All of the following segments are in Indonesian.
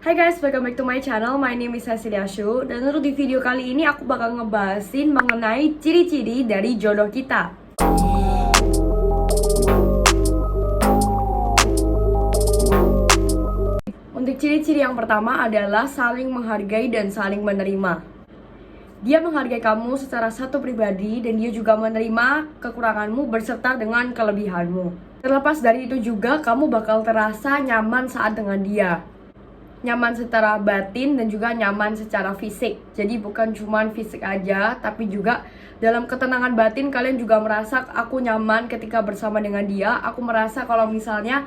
Hai guys, welcome back to my channel. My name is Cecilia Shu. Dan untuk di video kali ini aku bakal ngebahasin mengenai ciri-ciri dari jodoh kita. Untuk ciri-ciri yang pertama adalah saling menghargai dan saling menerima. Dia menghargai kamu secara satu pribadi dan dia juga menerima kekuranganmu berserta dengan kelebihanmu. Terlepas dari itu juga, kamu bakal terasa nyaman saat dengan dia. Nyaman secara batin dan juga nyaman secara fisik. Jadi bukan cuma fisik aja, tapi juga dalam ketenangan batin kalian juga merasa aku nyaman ketika bersama dengan dia. Aku merasa kalau misalnya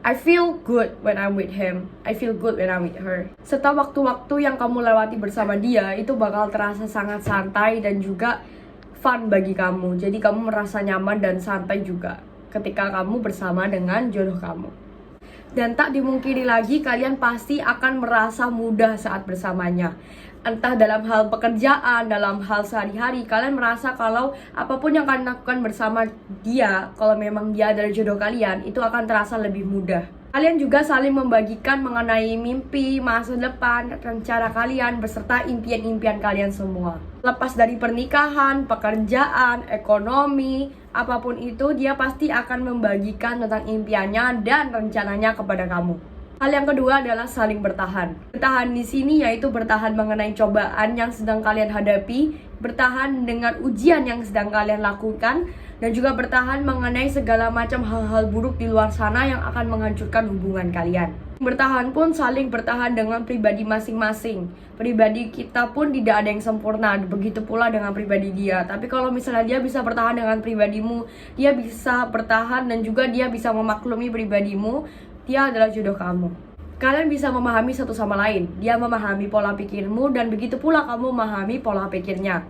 I feel good when I'm with him, I feel good when I'm with her. Serta waktu-waktu yang kamu lewati bersama dia itu bakal terasa sangat santai dan juga fun bagi kamu. Jadi kamu merasa nyaman dan santai juga ketika kamu bersama dengan jodoh kamu. Dan tak dimungkiri lagi, kalian pasti akan merasa mudah saat bersamanya. Entah dalam hal pekerjaan, dalam hal sehari-hari, kalian merasa kalau apapun yang kalian lakukan bersama dia, kalau memang dia adalah jodoh kalian, itu akan terasa lebih mudah. Kalian juga saling membagikan mengenai mimpi, masa depan, rencana kalian, beserta impian-impian kalian semua. Lepas dari pernikahan, pekerjaan, ekonomi, apapun itu, dia pasti akan membagikan tentang impiannya dan rencananya kepada kamu. Hal yang kedua adalah saling bertahan. Bertahan di sini yaitu bertahan mengenai cobaan yang sedang kalian hadapi, bertahan dengan ujian yang sedang kalian lakukan, dan juga bertahan mengenai segala macam hal-hal buruk di luar sana yang akan menghancurkan hubungan kalian. Bertahan pun saling bertahan dengan pribadi masing-masing. Pribadi kita pun tidak ada yang sempurna, begitu pula dengan pribadi dia. Tapi kalau misalnya dia bisa bertahan dengan pribadimu, dia bisa bertahan dan juga dia bisa memaklumi pribadimu, dia adalah jodoh kamu. Kalian bisa memahami satu sama lain. Dia memahami pola pikirmu dan begitu pula kamu memahami pola pikirnya.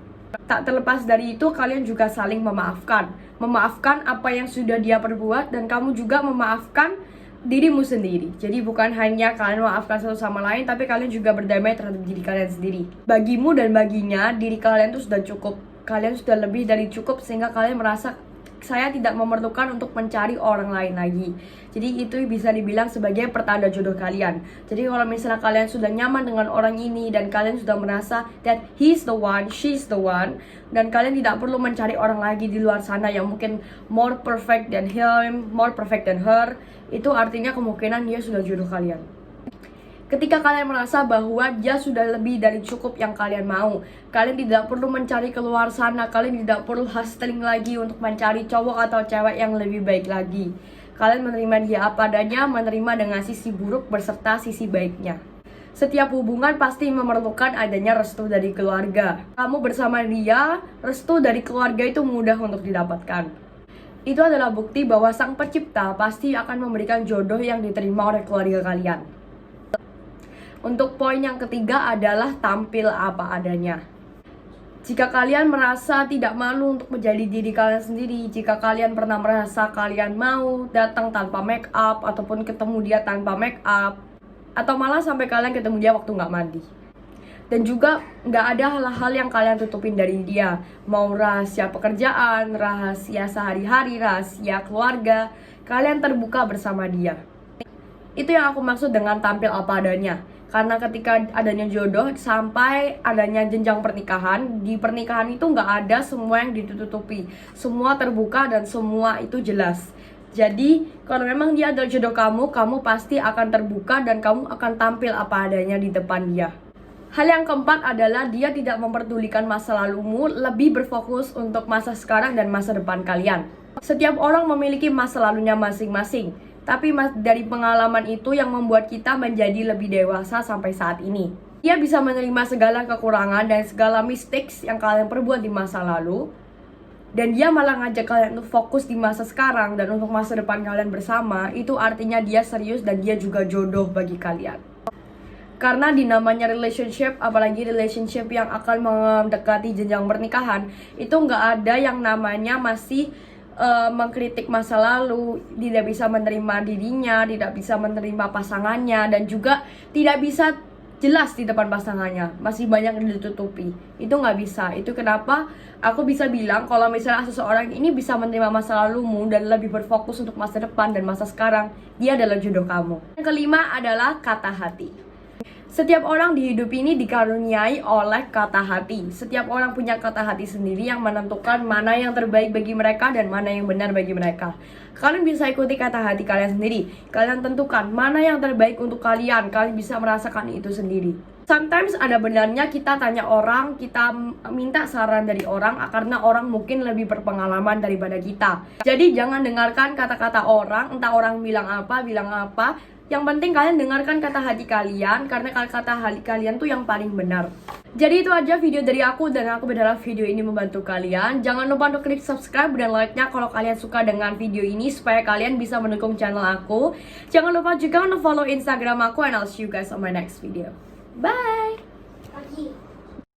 Tak terlepas dari itu, kalian juga saling memaafkan. Memaafkan apa yang sudah dia perbuat dan kamu juga memaafkan dirimu sendiri. Jadi bukan hanya kalian memaafkan satu sama lain, tapi kalian juga berdamai terhadap diri kalian sendiri. Bagimu dan baginya, diri kalian itu sudah cukup. Kalian sudah lebih dari cukup sehingga kalian merasa saya tidak memerlukan untuk mencari orang lain lagi. Jadi itu bisa dibilang sebagai pertanda jodoh kalian. Jadi kalau misalnya kalian sudah nyaman dengan orang ini dan kalian sudah merasa that he's the one, she's the one, dan kalian tidak perlu mencari orang lagi di luar sana yang mungkin more perfect than him, more perfect than her, itu artinya kemungkinan dia sudah jodoh kalian. Ketika kalian merasa bahwa dia sudah lebih dari cukup yang kalian mau, kalian tidak perlu mencari keluar sana, kalian tidak perlu hustling lagi untuk mencari cowok atau cewek yang lebih baik lagi. Kalian menerima dia apa adanya, menerima dengan sisi buruk berserta sisi baiknya. Setiap hubungan pasti memerlukan adanya restu dari keluarga. Kamu bersama dia, restu dari keluarga itu mudah untuk didapatkan. Itu adalah bukti bahwa Sang Pencipta pasti akan memberikan jodoh yang diterima oleh keluarga kalian. Untuk poin yang ketiga adalah tampil apa adanya. Jika kalian merasa tidak malu untuk menjadi diri kalian sendiri, jika kalian pernah merasa kalian mau datang tanpa make up, ataupun ketemu dia tanpa make up, atau malah sampai kalian ketemu dia waktu nggak mandi. Dan juga nggak ada hal-hal yang kalian tutupin dari dia. Mau rahasia pekerjaan, rahasia sehari-hari, rahasia keluarga, kalian terbuka bersama dia. Itu yang aku maksud dengan tampil apa adanya. Karena ketika adanya jodoh sampai adanya jenjang pernikahan, di pernikahan itu nggak ada semua yang ditutupi. Semua terbuka dan semua itu jelas. Jadi kalau memang dia adalah jodoh kamu, kamu pasti akan terbuka dan kamu akan tampil apa adanya di depan dia. Hal yang keempat adalah dia tidak memperdulikan masa lalumu, lebih berfokus untuk masa sekarang dan masa depan kalian. Setiap orang memiliki masa lalunya masing-masing. Tapi dari pengalaman itu yang membuat kita menjadi lebih dewasa sampai saat ini. Dia bisa menerima segala kekurangan dan segala mistakes yang kalian perbuat di masa lalu. Dan dia malah ngajak kalian untuk fokus di masa sekarang dan untuk masa depan kalian bersama. Itu artinya dia serius dan dia juga jodoh bagi kalian. Karena di namanya relationship, apalagi relationship yang akan mendekati jenjang pernikahan, itu nggak ada yang namanya masih mengkritik masa lalu, tidak bisa menerima dirinya, tidak bisa menerima pasangannya, dan juga tidak bisa jelas di depan pasangannya, masih banyak yang ditutupi. Itu nggak bisa. Itu kenapa aku bisa bilang kalau misalnya seseorang ini bisa menerima masa lalumu dan lebih berfokus untuk masa depan dan masa sekarang, dia adalah jodoh kamu. Yang kelima adalah kata hati. Setiap orang di hidup ini dikaruniai oleh kata hati. Setiap orang punya kata hati sendiri yang menentukan mana yang terbaik bagi mereka dan mana yang benar bagi mereka. Kalian bisa ikuti kata hati kalian sendiri. Kalian tentukan mana yang terbaik untuk kalian. Kalian bisa merasakan itu sendiri. Sometimes ada benarnya kita tanya orang, kita minta saran dari orang karena orang mungkin lebih berpengalaman daripada kita. Jadi jangan dengarkan kata-kata orang, entah orang bilang apa. Yang penting kalian dengarkan kata hati kalian, karena kata hati kalian tuh yang paling benar. Jadi itu aja video dari aku, dan aku berharap video ini membantu kalian. Jangan lupa untuk klik subscribe dan like-nya kalau kalian suka dengan video ini, supaya kalian bisa mendukung channel aku. Jangan lupa juga untuk follow Instagram aku, and I'll see you guys on my next video. Bye!